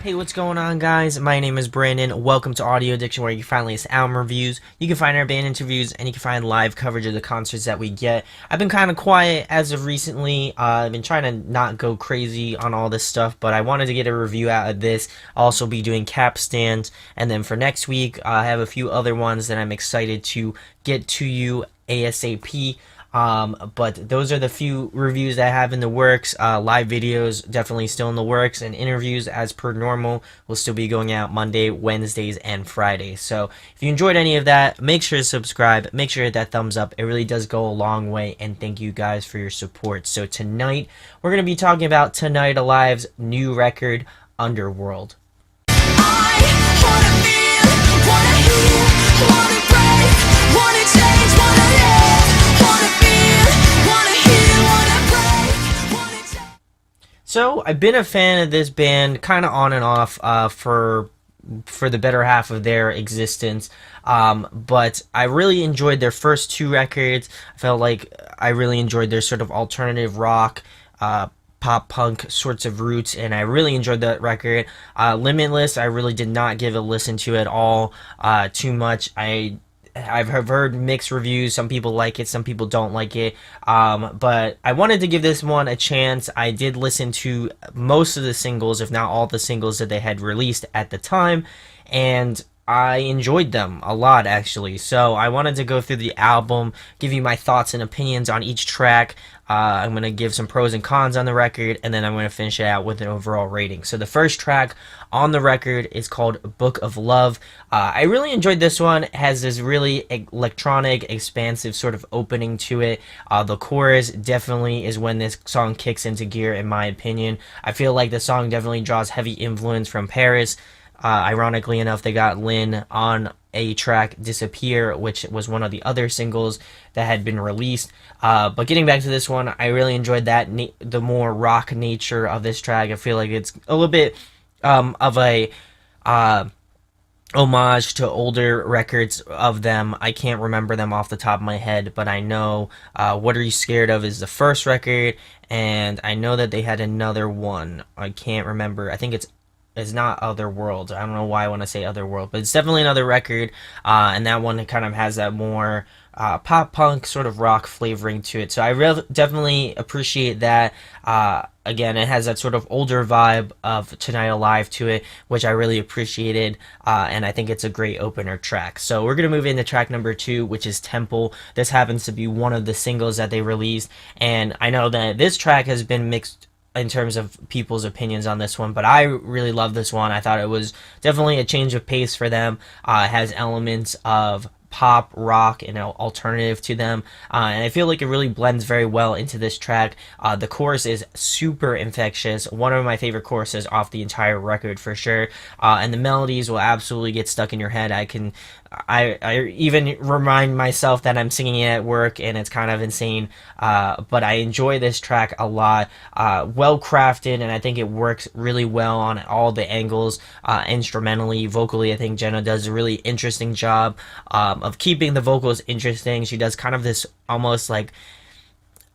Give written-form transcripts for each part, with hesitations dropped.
Hey, what's going on, guys? My name is Brandon. Welcome to Audio Addiction, where you can find latest album reviews, you can find our band interviews, and you can find live coverage of the concerts that we get. I've been kind of quiet as of recently. I've been trying to not go crazy on all this stuff, but I wanted to get a review out of this. I'll also be doing cap stands, and then for next week, I have a few other ones that I'm excited to get to you ASAP. But those are the few reviews that I have in the works. Live videos definitely still in the works, and interviews as per normal will still be going out Monday, Wednesdays, and Fridays. So if you enjoyed any of that, make sure to subscribe, make sure to hit that thumbs up. It really does go a long way, and thank you guys for your support. So tonight, we're going to be talking about Tonight Alive's new record, Underworld. I wanna feel, wanna heal, wanna break, wanna change, wanna live, wanna feel, wanna heal, wanna break, wanna change. So I've been a fan of this band, kind of on and off, for the better half of their existence. But I really enjoyed their first two records. I felt like I really enjoyed their sort of alternative rock, pop punk sorts of roots, and I really enjoyed that record. Limitless, I really did not give a listen to at all, too much. I've heard mixed reviews. Some people like it, some people don't like it. But I wanted to give this one a chance. I did listen to most of the singles, if not all the singles that they had released at the time, and I enjoyed them a lot, actually. So I wanted to go through the album, give you my thoughts and opinions on each track. I'm going to give some pros and cons on the record, and then I'm going to finish it out with an overall rating. So the first track on the record is called Book of Love. I really enjoyed this one. It has this really electronic, expansive sort of opening to it. The chorus definitely is when this song kicks into gear, in my opinion. I feel like the song definitely draws heavy influence from Paris. Ironically enough, they got Lynn on a track, Disappear, which was one of the other singles that had been released. But getting back to this one, I really enjoyed that the more rock nature of this track. I feel like it's a little bit of a homage to older records of them. I can't remember them off the top of my head, but I know What Are You Scared Of is the first record, and I know that they had another one. I can't remember. I think it's not Otherworld. I don't know why I want to say Otherworld, but it's definitely another record, and that one kind of has that more pop punk sort of rock flavoring to it. So I definitely appreciate that. Again, it has that sort of older vibe of Tonight Alive to it, which I really appreciated, and I think it's a great opener track. So we're going to move into track number 2, which is Temple. This happens to be one of the singles that they released, and I know that this track has been mixed in terms of people's opinions on this one, but I really love this one. I thought it was definitely a change of pace for them. It has elements of pop, rock, and alternative to them, and I feel like it really blends very well into this track. The chorus is super infectious, one of my favorite choruses off the entire record for sure, and the melodies will absolutely get stuck in your head. I even remind myself that I'm singing it at work, and it's kind of insane, but I enjoy this track a lot. Well crafted, and I think it works really well on all the angles, instrumentally, vocally. I think Jenna does a really interesting job of keeping the vocals interesting. She does kind of this almost like,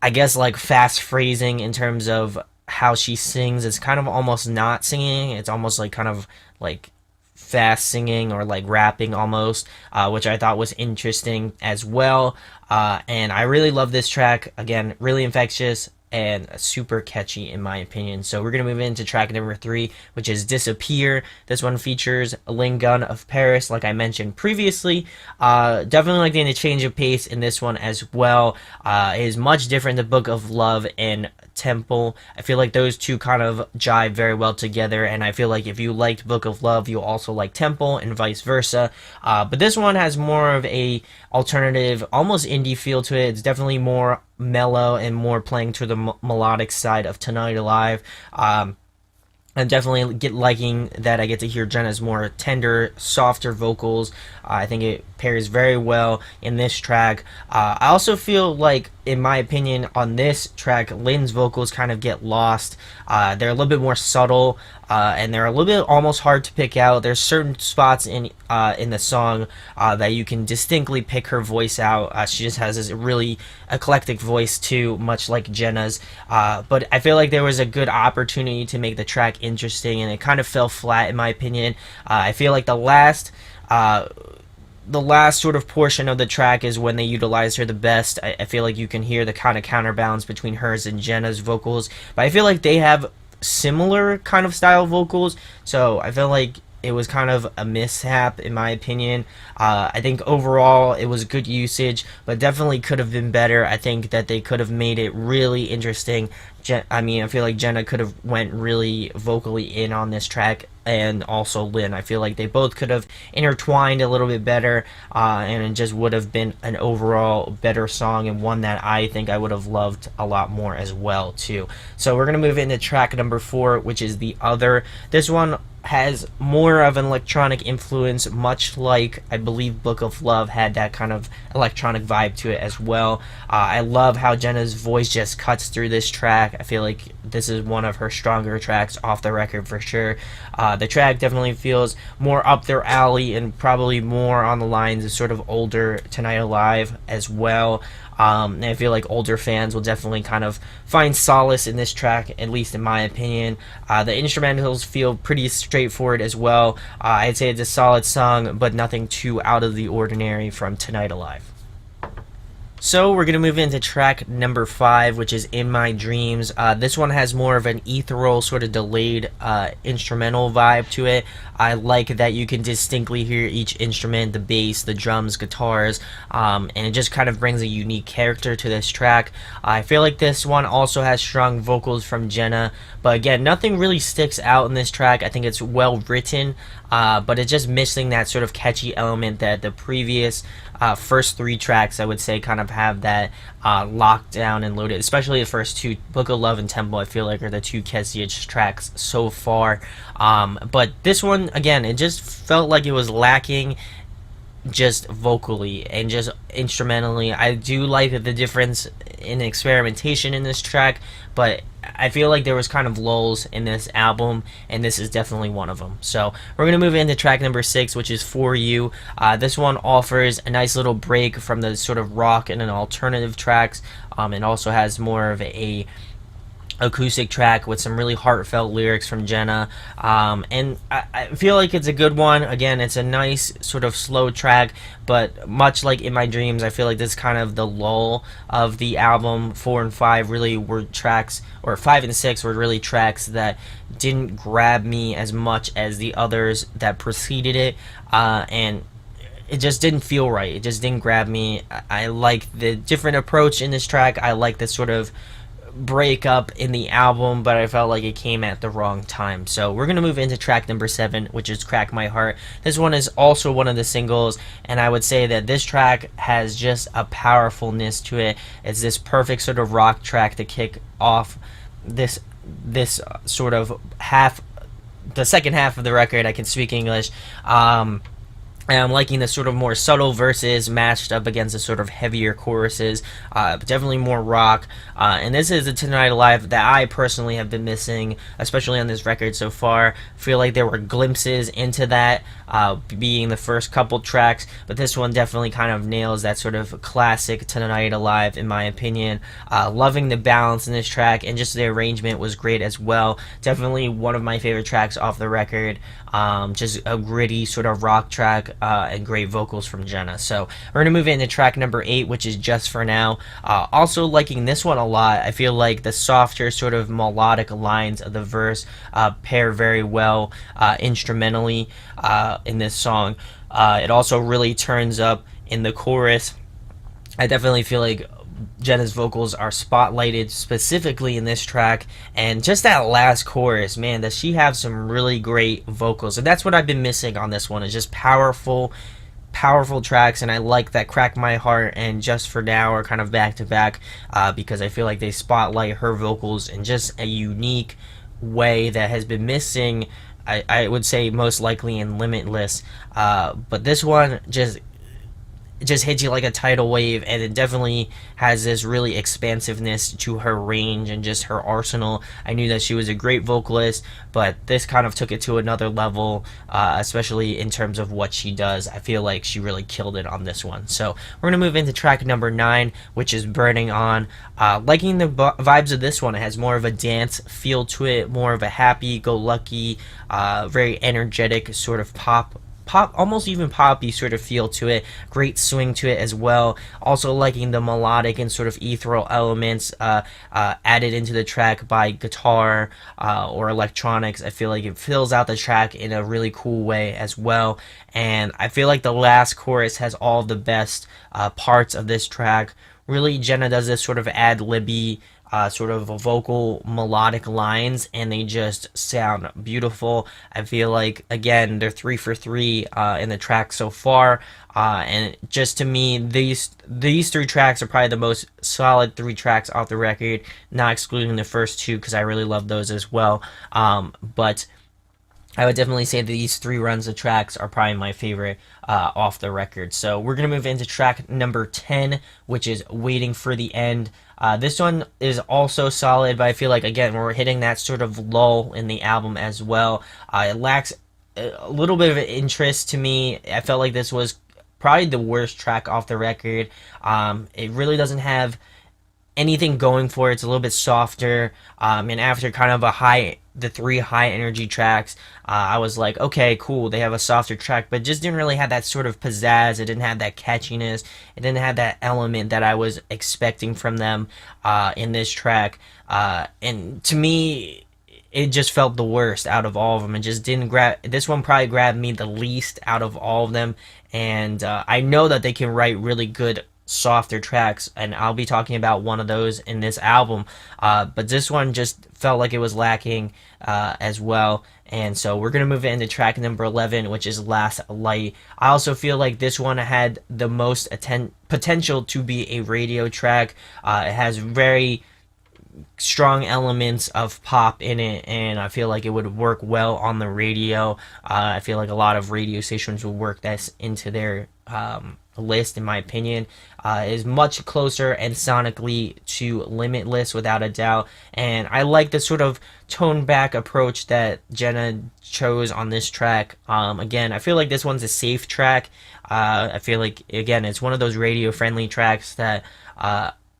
I guess, like fast phrasing in terms of how she sings. It's kind of almost not singing. It's almost like kind of like fast singing or like rapping almost, which I thought was interesting as well. And I really love this track. Again, really infectious and super catchy in my opinion. So we're going to move into track number 3, which is Disappear. This one features Ling Gun of Paris, like I mentioned previously. Definitely like the change of pace in this one as well. It is much different than Book of Love and Temple. I feel like those two kind of jive very well together, and I feel like if you liked Book of Love, you'll also like Temple, and vice versa. But this one has more of a alternative, almost indie feel to it. It's definitely more mellow and more playing to the melodic side of Tonight Alive. I'm definitely liking that I get to hear Jenna's more tender, softer vocals. I think it pairs very well in this track. I also feel like in my opinion, on this track, Lynn's vocals kind of get lost. They're a little bit more subtle, and they're a little bit almost hard to pick out. There's certain spots in the song that you can distinctly pick her voice out. She just has this really eclectic voice too, much like Jenna's. But I feel like there was a good opportunity to make the track interesting, and it kind of fell flat in my opinion. I feel like Uh, the last sort of portion of the track is when they utilize her the best. I feel like you can hear the kind of counterbalance between hers and Jenna's vocals, but I feel like they have similar kind of style vocals, so I feel like it was kind of a mishap in my opinion. I think overall it was good usage, but definitely could have been better. I think that they could have made it really interesting. I mean, I feel like Jenna could have went really vocally in on this track, and also Lynn. I feel like they both could have intertwined a little bit better, and it just would have been an overall better song, and one that I think I would have loved a lot more as well too. So we're gonna move into track number 4, which is The Other. This one has more of an electronic influence, much like I believe Book of Love had that kind of electronic vibe to it as well. I love how Jenna's voice just cuts through this track. I feel like this is one of her stronger tracks off the record for sure. The track definitely feels more up their alley and probably more on the lines of sort of older Tonight Alive as well. And I feel like older fans will definitely kind of find solace in this track, at least in my opinion. The instrumentals feel pretty straightforward as well. I'd say it's a solid song, but nothing too out of the ordinary from Tonight Alive. So we're going to move into track number 5, which is In My Dreams. This one has more of an ethereal, sort of delayed instrumental vibe to it. I like that you can distinctly hear each instrument, the bass, the drums, guitars, and it just kind of brings a unique character to this track. I feel like this one also has strong vocals from Jenna, but again, nothing really sticks out in this track. I think it's well written, but it's just missing that sort of catchy element that the previous first 3 tracks, I would say, kind of have that locked down and loaded, especially the first 2, Book of Love and Temple, I feel like are the 2 catchiest tracks so far. But this one, again, it just felt like it was lacking just vocally and just instrumentally. I do like the difference in experimentation in this track, but I feel like there was kind of lulls in this album, and this is definitely one of them. So we're going to move into track number 6, which is For You. This one offers a nice little break from the sort of rock and an alternative tracks. It also has more of a acoustic track with some really heartfelt lyrics from Jenna, and I feel like it's a good one. Again, it's a nice sort of slow track, but much like In My Dreams, I feel like this is kind of the lull of the album. 4 and 5 really were tracks, or 5 and 6 were really tracks that didn't grab me as much as the others that preceded it, and it just didn't feel right. It just didn't grab me. I like the different approach in this track. I like the sort of break up in the album, but I felt like it came at the wrong time. So we're going to move into track number 7, which is Crack My Heart. This one is also one of the singles, and I would say that this track has just a powerfulness to it. It's this perfect sort of rock track to kick off this sort of the second half of the record. I can speak English. And I'm liking the sort of more subtle verses matched up against the sort of heavier choruses. Definitely more rock. And this is a Tonight Alive that I personally have been missing, especially on this record so far. I feel like there were glimpses into that, being the first couple tracks, but this one definitely kind of nails that sort of classic Tonight Alive, in my opinion. Loving the balance in this track, and just the arrangement was great as well. Definitely one of my favorite tracks off the record. Just a gritty sort of rock track, and great vocals from Jenna. So we're going to move into track number 8, which is Just For Now. Also liking this one a lot. I feel like the softer sort of melodic lines of the verse pair very well instrumentally in this song. It also really turns up in the chorus. I definitely feel like Jenna's vocals are spotlighted specifically in this track, and just that last chorus, man, does she have some really great vocals. And that's what I've been missing on this one, is just powerful tracks. And I like that Crack My Heart and Just For Now are kind of back to back, because I feel like they spotlight her vocals in just a unique way that has been missing, I would say most likely in Limitless, but this one just it just hits you like a tidal wave, and it definitely has this really expansiveness to her range and just her arsenal. I knew that she was a great vocalist, but this kind of took it to another level, especially in terms of what she does. I feel like she really killed it on this one. So we're gonna move into track number 9, which is Burning On. Liking the vibes of this one. It has more of a dance feel to it, more of a happy-go-lucky, very energetic sort of pop, almost even poppy sort of feel to it. Great swing to it as well. Also liking the melodic and sort of ethereal elements added into the track by guitar or electronics. I feel like it fills out the track in a really cool way as well. And I feel like the last chorus has all of the best parts of this track. Really, Jenna does this sort of ad-libby sort of vocal melodic lines, and they just sound beautiful. I feel like, again, they're 3 for 3 in the track so far, and just to me, these 3 tracks are probably the most solid 3 tracks off the record, not excluding the first 2 because I really love those as well. But I would definitely say that these 3 runs of tracks are probably my favorite off the record. So we're going to move into track number 10, which is Waiting for the End. This one is also solid, but I feel like, again, we're hitting that sort of lull in the album as well. It lacks a little bit of interest to me. I felt like this was probably the worst track off the record. It really doesn't have anything going for it. It's a little bit softer. And after kind of the 3 high energy tracks, I was like, okay, cool. They have a softer track, but just didn't really have that sort of pizzazz. It didn't have that catchiness. It didn't have that element that I was expecting from them in this track. And to me, it just felt the worst out of all of them. It just didn't grab. This one probably grabbed me the least out of all of them. And I know that they can write really good softer tracks, and I'll be talking about one of those in this album, but this one just felt like it was lacking as well. And so we're going to move into track number 11, which is Last Light. I also feel like this one had the most potential to be a radio track. It has very strong elements of pop in it, and I feel like it would work well on the radio. I feel like a lot of radio stations would work this into their list, in my opinion. Is much closer and sonically to Limitless without a doubt, and I like the sort of toned back approach that Jenna chose on this track. Again, I feel like this one's a safe track. I feel like, again, it's one of those radio friendly tracks that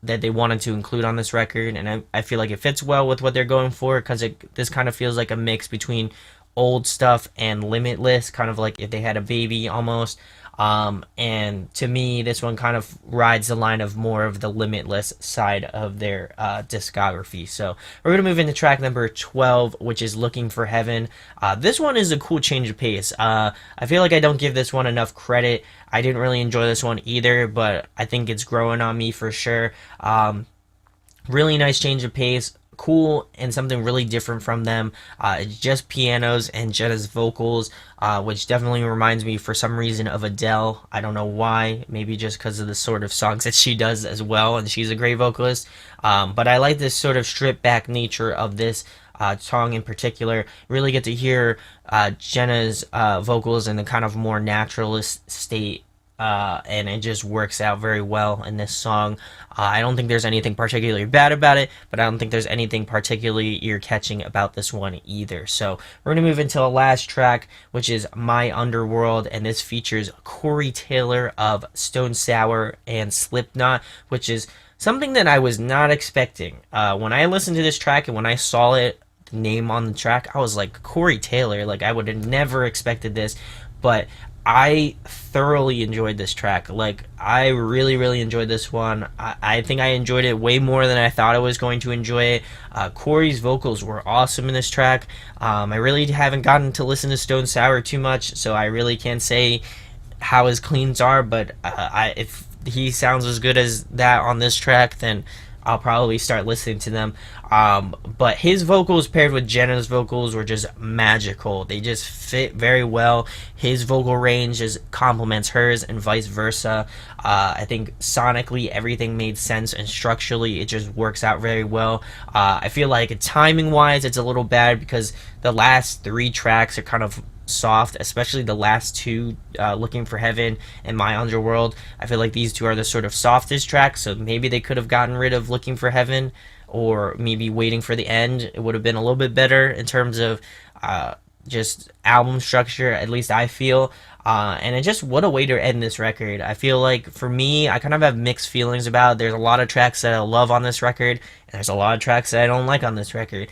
they wanted to include on this record, and I feel like it fits well with what they're going for, because this kind of feels like a mix between old stuff and Limitless, kind of like if they had a baby almost. And to me, this one kind of rides the line of more of the Limitless side of their discography. So we're going to move into track number 12, which is Looking for Heaven. This one is a cool change of pace. I feel like I don't give this one enough credit. I didn't really enjoy this one either, but I think it's growing on me for sure. Really nice change of pace, cool, and something really different from them. It's just pianos and Jetta's vocals, which definitely reminds me for some reason of Adele. I don't know why, maybe just because of the sort of songs that she does as well, and she's a great vocalist. But I like this sort of stripped back nature of this song in particular. Really get to hear Jenna's vocals in the kind of more naturalist state, and it just works out very well in this song. I don't think there's anything particularly bad about it, but I don't think there's anything particularly ear-catching about this one either. So we're going to move into the last track, which is My Underworld, and this features Corey Taylor of Stone Sour and Slipknot, which is something that I was not expecting. When I listened to this track and when I saw it, the name on the track, I was like, Corey Taylor, like I would have never expected this, but I thoroughly enjoyed this track. Like, I really, really enjoyed this one. I think I enjoyed it way more than I thought I was going to enjoy it. Corey's vocals were awesome in this track. I really haven't gotten to listen to Stone Sour too much, so I really can't say how his cleans are, but if he sounds as good as that on this track, then I'll probably start listening to them. But his vocals paired with Jenna's vocals were just magical. They just fit very well. His vocal range just complements hers and vice versa. I think sonically everything made sense, and structurally it just works out very well. I feel like timing wise it's a little bad because the last 3 tracks are kind of soft, especially the last two, Looking for Heaven and My Underworld. I feel like these two are the sort of softest tracks, so maybe they could have gotten rid of Looking for Heaven, or maybe Waiting for the End. It would have been a little bit better in terms of just album structure, at least I feel. And it just, what a way to end this record. I feel like for me, I kind of have mixed feelings about it. There's a lot of tracks that I love on this record, and there's a lot of tracks that I don't like on this record.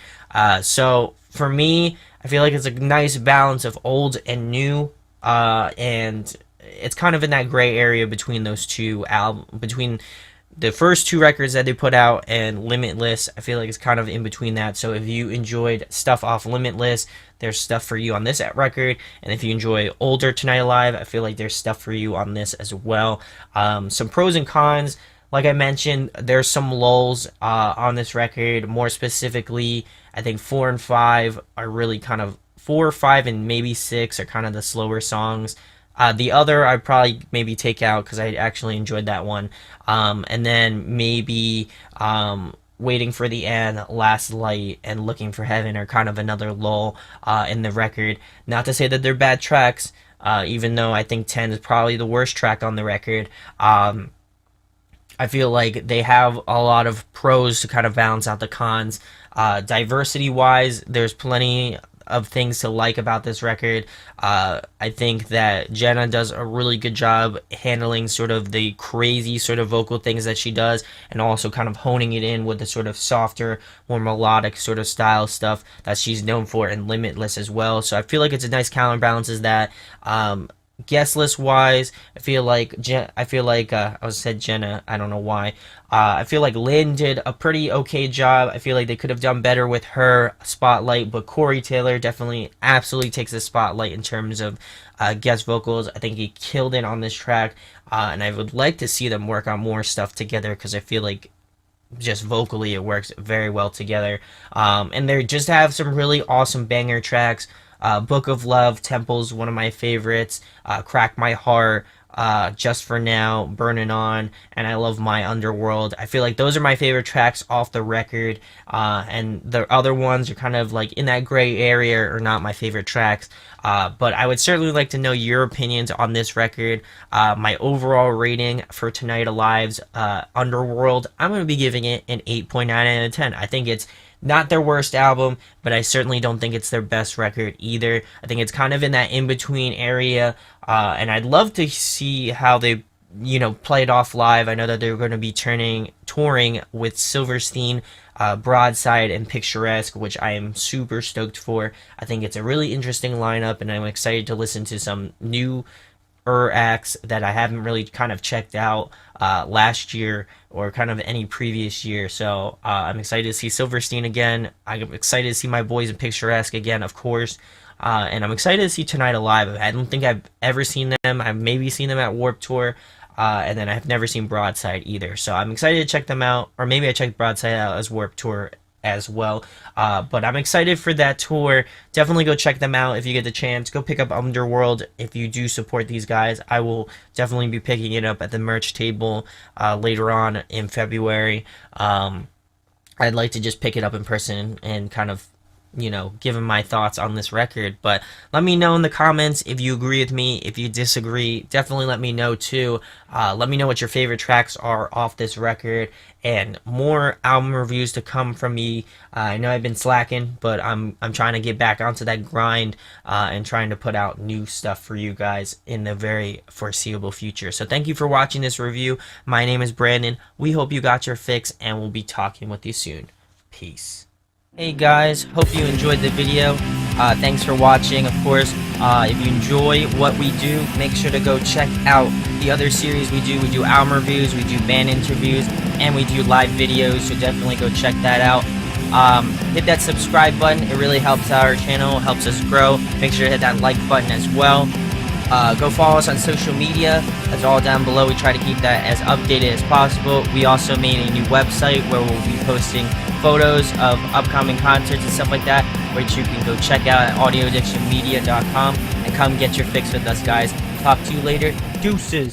So for me, I feel like it's a nice balance of old and new, and it's kind of in that gray area between those two between the first two records that they put out and Limitless. I feel like it's kind of in between that. So if you enjoyed stuff off Limitless, there's stuff for you on this record, and if you enjoy older Tonight Alive, I feel like there's stuff for you on this as well. Some pros and cons. Like I mentioned, there's some lulls on this record. More specifically, I think 4 and 5 are really kind of 4, 5, and maybe 6 are kind of the slower songs. The other I'd probably maybe take out because I actually enjoyed that one. And then maybe Waiting for the End, Last Light, and Looking for Heaven are kind of another lull in the record. Not to say that they're bad tracks, even though I think 10 is probably the worst track on the record. I feel like they have a lot of pros to kind of balance out the cons. Diversity wise, there's plenty of things to like about this record. I think that Jenna does a really good job handling sort of the crazy sort of vocal things that she does, and also kind of honing it in with the sort of softer, more melodic sort of style stuff that she's known for in Limitless as well. So I feel like it's a nice counterbalances that. Guest list wise, I feel like I said Jenna. I don't know why. I feel like Lynn did a pretty okay job. I feel like they could have done better with her spotlight, but Corey Taylor definitely absolutely takes the spotlight in terms of guest vocals. I think he killed it on this track, and I would like to see them work on more stuff together because I feel like just vocally it works very well together. And they just have some really awesome banger tracks. Book of Love, Temple's one of my favorites. Crack My Heart, Just for Now, Burning On, and I love My Underworld. I feel like those are my favorite tracks off the record, and the other ones are kind of like in that gray area or not my favorite tracks. But I would certainly like to know your opinions on this record. My overall rating for Tonight Alive's Underworld, I'm going to be giving it an 8.9 out of 10. I think it's not their worst album, but I certainly don't think it's their best record either. I think it's kind of in that in-between area, and I'd love to see how they, play it off live. I know that they're going to be touring with Silverstein, Broadside, and Picturesque, which I am super stoked for. I think it's a really interesting lineup, and I'm excited to listen to some new acts that I haven't really kind of checked out last year or kind of any previous year. So I'm excited to see Silverstein again. I'm excited to see my boys in Picturesque again, of course. And I'm excited to see Tonight Alive. I don't think I've ever seen them. I've maybe seen them at Warped Tour. And then I've never seen Broadside either. So I'm excited to check them out. Or maybe I checked Broadside out as Warped Tour as well. But I'm excited for that tour. Definitely go check them out if you get the chance. Go pick up Underworld if you do support these guys. I will definitely be picking it up at the merch table later on in February. I'd like to just pick it up in person and kind of give them my thoughts on this record. But let me know in the comments if you agree with me, if you disagree. Definitely let me know too. Let me know what your favorite tracks are off this record, and more album reviews to come from me. I know I've been slacking, but I'm trying to get back onto that grind and trying to put out new stuff for you guys in the very foreseeable future. So thank you for watching this review. My name is Brandon. We hope you got your fix, and we'll be talking with you soon. Peace. Hey guys, hope you enjoyed the video. Thanks for watching. Of course, if you enjoy what we do, make sure to go check out the other series we do. We do album reviews, we do band interviews, and we do live videos, so definitely go check that out. Hit that subscribe button. It really helps our channel, helps us grow. Make sure to hit that like button as well. Go follow us on social media. That's all down below. We try to keep that as updated as possible. We also made a new website where we'll be posting photos of upcoming concerts and stuff like that, which you can go check out at audioaddictionmedia.com and come get your fix with us, guys. Talk to you later. Deuces.